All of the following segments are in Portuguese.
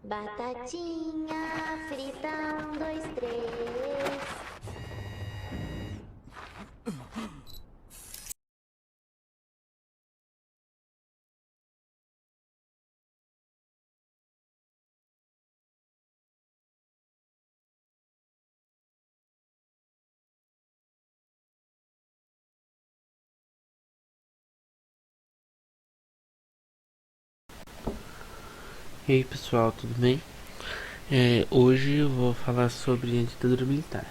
Batatinha frita, 1, 2, 3. E aí pessoal, tudo bem? Hoje eu vou falar sobre a ditadura militar.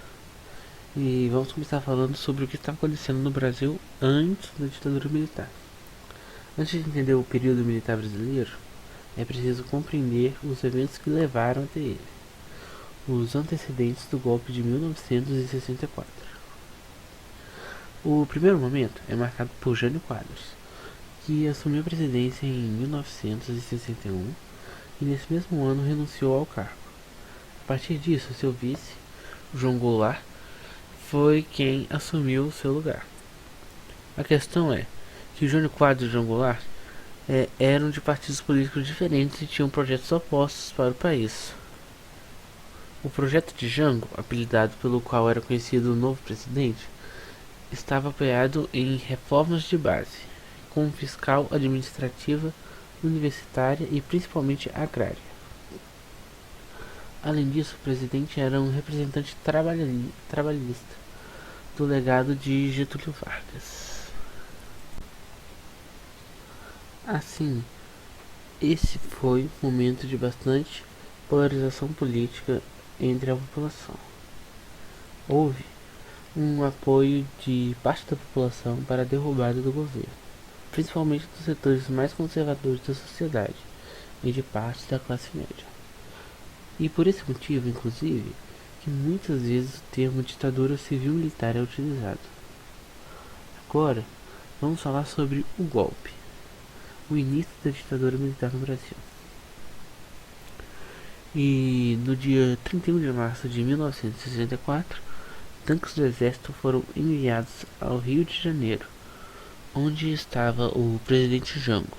E vamos começar falando sobre o que está acontecendo no Brasil antes da ditadura militar. Antes de entender o período militar brasileiro, é preciso compreender os eventos que levaram até ele. Os antecedentes do golpe de 1964. O primeiro momento é marcado por Jânio Quadros, que assumiu a presidência em 1961 e nesse mesmo ano renunciou ao cargo. A partir disso, seu vice, João Goulart, foi quem assumiu seu lugar. A questão é que Jânio Quadros e João Goulart eram de partidos políticos diferentes e tinham projetos opostos para o país. O projeto de Jango, apelidado pelo qual era conhecido o novo presidente, estava apoiado em reformas de base, como fiscal, administrativa, universitária e principalmente agrária. Além disso, o presidente era um representante trabalhista do legado de Getúlio Vargas. Assim, esse foi um momento de bastante polarização política entre a população. Houve um apoio de parte da população para a derrubada do governo, principalmente dos setores mais conservadores da sociedade e de parte da classe média. E por esse motivo, inclusive, que muitas vezes o termo ditadura civil-militar é utilizado. Agora, vamos falar sobre o golpe, o início da ditadura militar no Brasil. E no dia 31 de março de 1964, tanques do exército foram enviados ao Rio de Janeiro, onde estava o presidente Jango.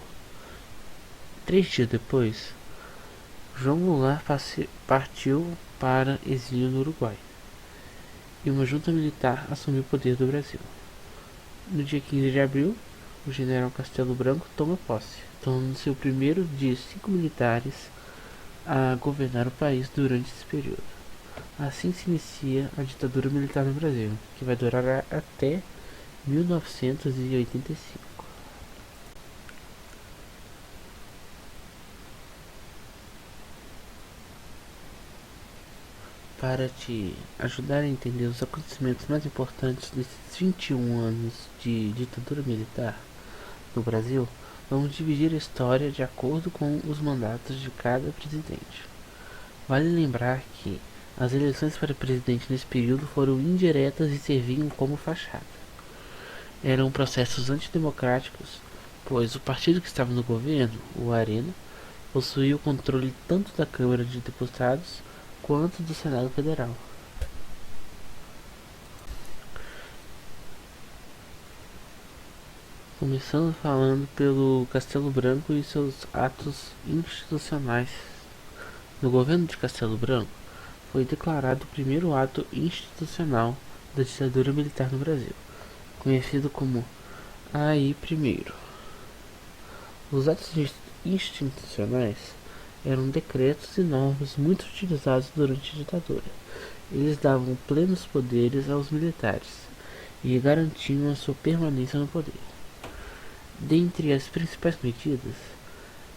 3 dias depois, João Goulart partiu para exílio no Uruguai, e uma junta militar assumiu o poder do Brasil. No dia 15 de abril, o general Castelo Branco toma posse, tornando-se o primeiro de 5 militares a governar o país durante esse período. Assim se inicia a ditadura militar no Brasil, que vai durar até 1985. Para te ajudar a entender os acontecimentos mais importantes desses 21 anos de ditadura militar no Brasil, vamos dividir a história de acordo com os mandatos de cada presidente. Vale lembrar que as eleições para presidente nesse período foram indiretas e serviam como fachada. Eram processos antidemocráticos, pois o partido que estava no governo, o Arena, possuía o controle tanto da Câmara de Deputados quanto do Senado Federal. Começando falando pelo Castelo Branco e seus atos institucionais. No governo de Castelo Branco, foi declarado o primeiro ato institucional da ditadura militar no Brasil, conhecido como AI-1. Os atos institucionais eram decretos e normas muito utilizados durante a ditadura. Eles davam plenos poderes aos militares e garantiam a sua permanência no poder. Dentre as principais medidas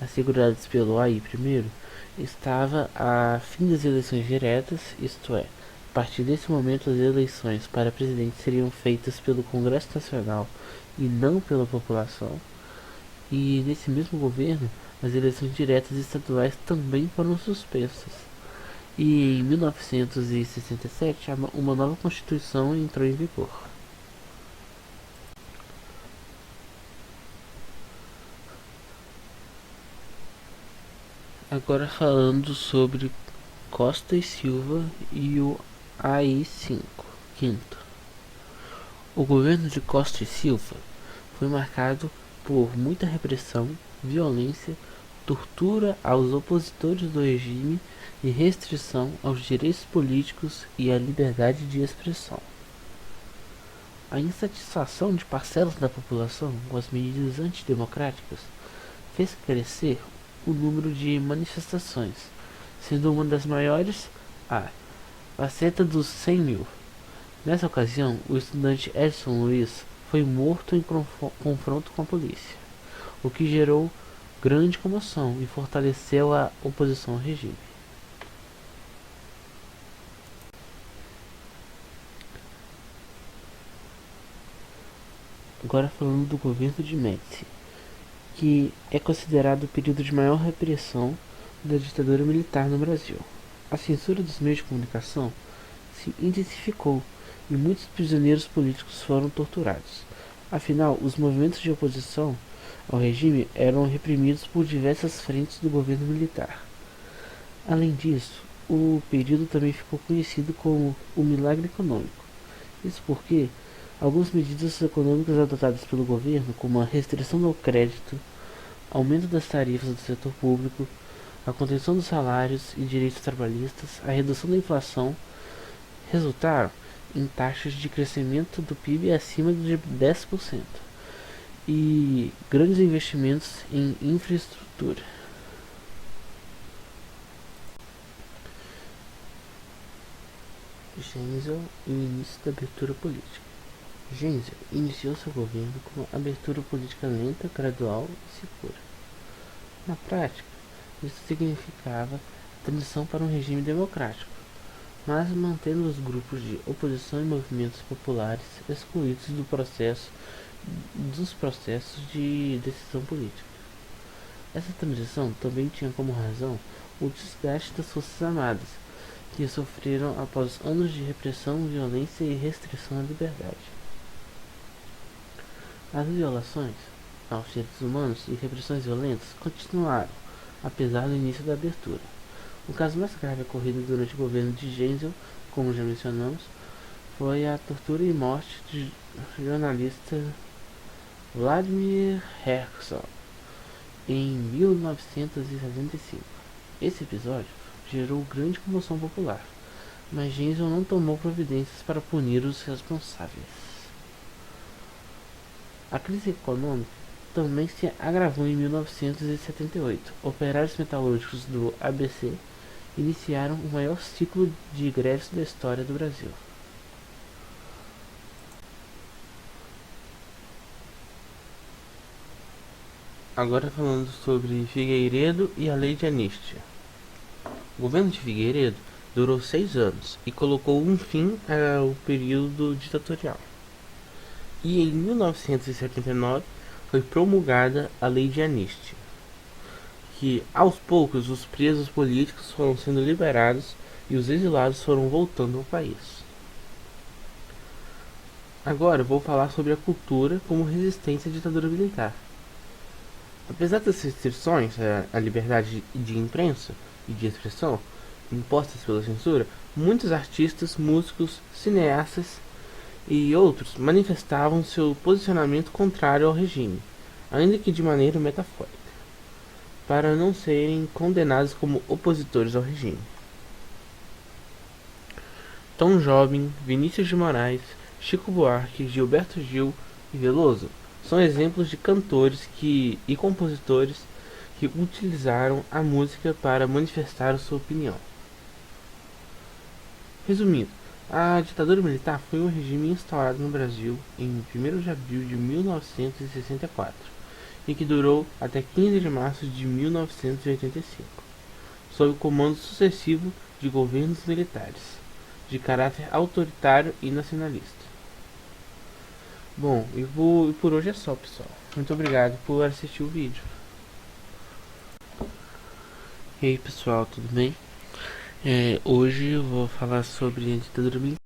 asseguradas pelo AI-1 estava a fim das eleições diretas, isto é, a partir desse momento as eleições para presidente seriam feitas pelo Congresso Nacional e não pela população, e nesse mesmo governo as eleições diretas estaduais também foram suspensas. E em 1967 uma nova Constituição entrou em vigor. Agora falando sobre Costa e Silva e o AI-5. Quinto, o governo de Costa e Silva foi marcado por muita repressão, violência, tortura aos opositores do regime e restrição aos direitos políticos e à liberdade de expressão. A insatisfação de parcelas da população com as medidas antidemocráticas fez crescer o número de manifestações, sendo uma das maiores a faceta dos 100 mil. Nessa ocasião, o estudante Edson Luiz foi morto em confronto com a polícia, o que gerou grande comoção e fortaleceu a oposição ao regime. Agora falando do governo de Médici, que é considerado o período de maior repressão da ditadura militar no Brasil. A censura dos meios de comunicação se intensificou e muitos prisioneiros políticos foram torturados. Afinal, os movimentos de oposição ao regime eram reprimidos por diversas frentes do governo militar. Além disso, o período também ficou conhecido como o milagre econômico. Isso porque algumas medidas econômicas adotadas pelo governo, como a restrição ao crédito, aumento das tarifas do setor público, a contenção dos salários e direitos trabalhistas, a redução da inflação, resultaram em taxas de crescimento do PIB acima de 10% e grandes investimentos em infraestrutura. Geisel e o início da abertura política. Geisel iniciou seu governo com uma abertura política lenta, gradual e segura. Na prática, isso significava a transição para um regime democrático, mas mantendo os grupos de oposição e movimentos populares excluídos dos processos de decisão política. Essa transição também tinha como razão o desgaste das Forças Armadas, que sofreram após anos de repressão, violência e restrição à liberdade. As violações aos direitos humanos e repressões violentas continuaram, apesar do início da abertura. O caso mais grave ocorrido durante o governo de Geisel, como já mencionamos, foi a tortura e morte de jornalista Vladimir Herzog em 1975. Esse episódio gerou grande comoção popular, mas Geisel não tomou providências para punir os responsáveis. A crise econômica também se agravou em 1978. Operários metalúrgicos do ABC iniciaram o maior ciclo de greves da história do Brasil. Agora falando sobre Figueiredo e a Lei de Anistia. O governo de Figueiredo durou 6 anos e colocou um fim ao período ditatorial. E em 1979 foi promulgada a Lei de Anistia, que aos poucos os presos políticos foram sendo liberados e os exilados foram voltando ao país. Agora vou falar sobre a cultura como resistência à ditadura militar. Apesar das restrições à liberdade de imprensa e de expressão impostas pela censura, muitos artistas, músicos, cineastas e outros manifestavam seu posicionamento contrário ao regime, ainda que de maneira metafórica, para não serem condenados como opositores ao regime. Tom Jobim, Vinícius de Moraes, Chico Buarque, Gilberto Gil e Veloso são exemplos de cantores e compositores que utilizaram a música para manifestar sua opinião. Resumindo, a ditadura militar foi um regime instaurado no Brasil em 1º de abril de 1964 e que durou até 15 de março de 1985, sob o comando sucessivo de governos militares, de caráter autoritário e nacionalista. Bom, e por hoje é só, pessoal. Muito obrigado por assistir o vídeo. E aí, pessoal, tudo bem? Hoje eu vou falar sobre a ditadura militar.